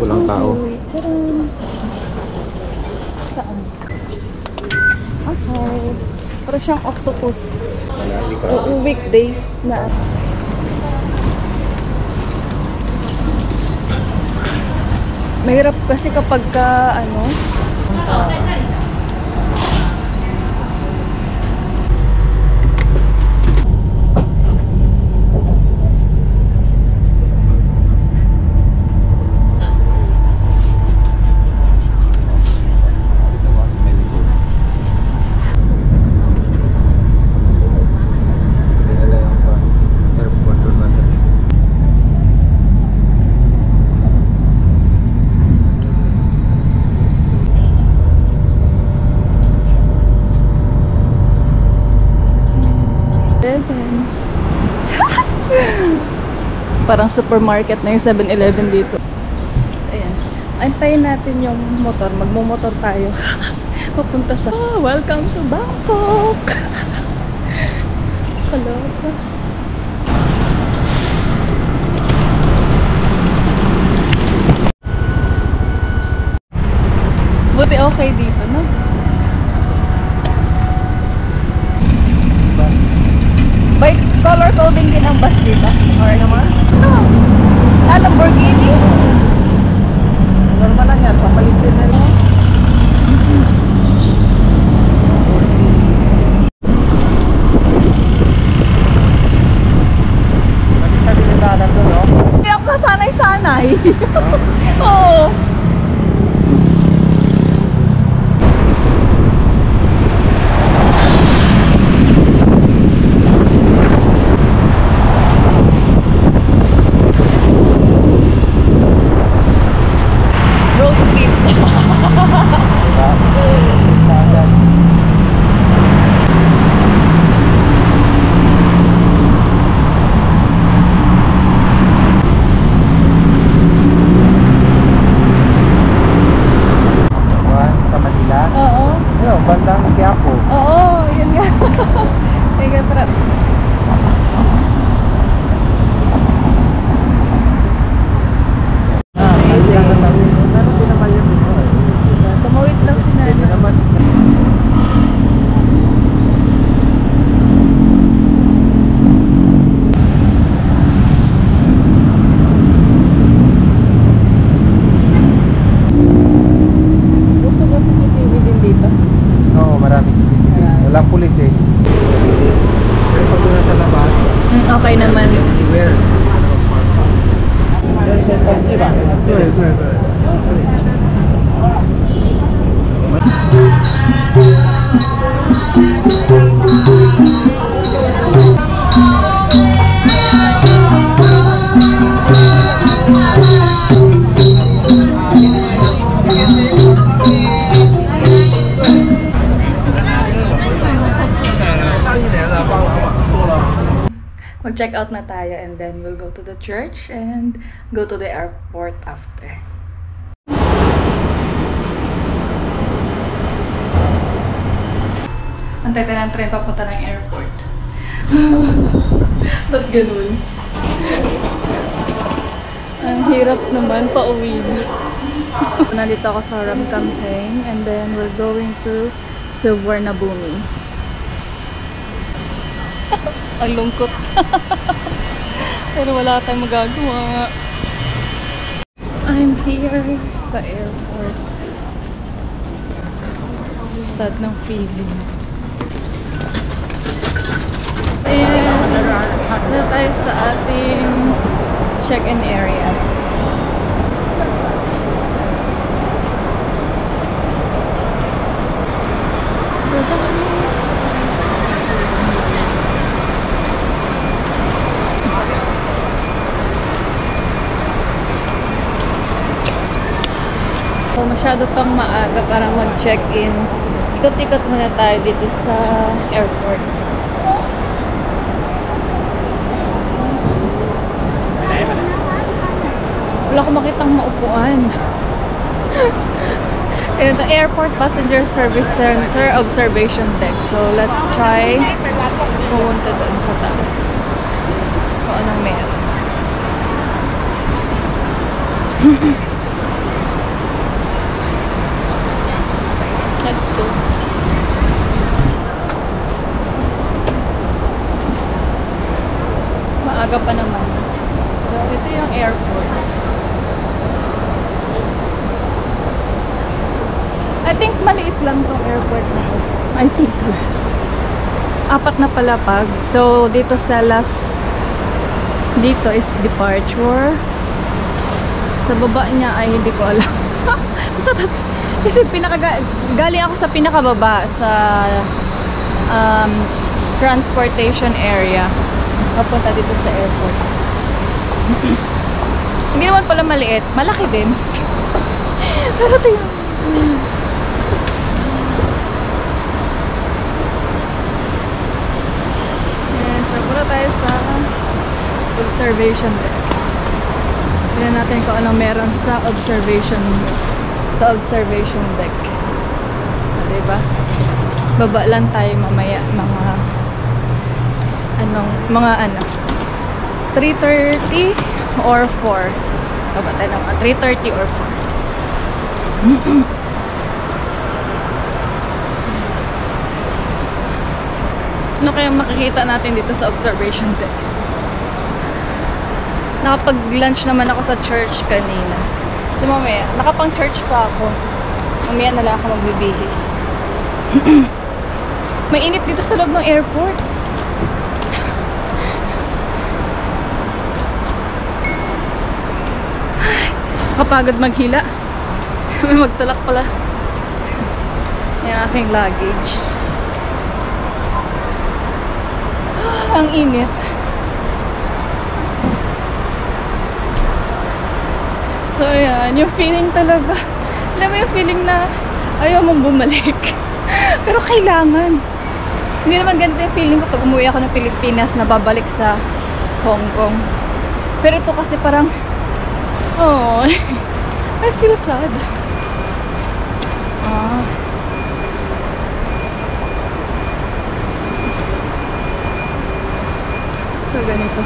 Walang tao. Wait, tadaan! Saan? Okay. Pero siyang octopus. Wala, hindi ka. Oo, weekdays na. Mahirap kasi kapag ka, ano, Dito ba sa may likod? Dinala yung airport or banda. parang supermarket na yung 7-Eleven dito. So, ayan. Antayin natin yung motor. Magmumotor tayo. Papunta sa... Oh, welcome to Bangkok! Hello. Buti okay dito, no? By color coding din ang bus dito? Or naman? No. Lamborghini? Normal lang yan, papalitin na lang. Nakita din yung daanan doon, no? Hindi ako kasanay-sanay. Oo. Road trip. Sa Manila? Oo. Ano, bandang Quiapo. Oo, yun nga. Yun nga, pero... Meron din naman yun dito eh. Tumawid lang si Hindi Nana. naman. Gusto mo CCTV din dito? Oo, maraming CCTV. Ayan. Walang pulis eh. Pero pag doon sa labas, Okay naman. where? 对对对。 Mag-check out na tayo and then we'll go to the church and go to the airport after. Antay tayo ng train papunta ng airport. Ba't ganun? Ang hirap naman pauwi na. Nandito ako sa Ramkhamhaeng and then we're going to Suvarnabhumi. Ang lungkot. Pero wala tayong magagawa. I'm here sa airport. Sad ng feeling. And na tayo sa ating check-in area. So, masyado pang maaga para mag-check-in. Ikot-ikot muna tayo dito sa airport. Wala akong makitang maupuan. Ito, Airport Passenger Service Center Observation Deck. So, let's try pumunta doon sa taas. Kung anong meron. Let's go. Maaga pa naman. So, ito yung airport. I think maliit lang tong airport na to. I think pala. 4 na palapag. So, dito sa last, dito is departure. Sa baba niya ay hindi ko alam. Kasi galing ako sa pinakababa sa transportation area. Papunta dito sa airport. Hindi naman pala maliit. Malaki din. Pero tingnan. Yes, so punta tayo sa observation deck. Tignan natin kung ano meron sa observation deck. Diba? Baba lang tayo mamaya mga 3:30 or 4. Baba tayo ng 3:30 or 4. Ano kaya makikita natin dito sa observation deck? Nakapag-lunch naman ako sa church kanina. So mamaya, nakapang-church pa ako. Mamaya na lang ako magbibihis. Mainit dito sa loob ng airport. Kapagod maghila. May magtulak pala. Yung aking luggage. Ang init. So, ayan. Yung feeling talaga. Alam mo yung feeling na ayaw mong bumalik. Pero kailangan. Hindi naman ganito yung feeling ko pag umuwi ako ng Pilipinas na babalik sa Hong Kong. Pero ito kasi parang oh, I feel sad. So, ganito.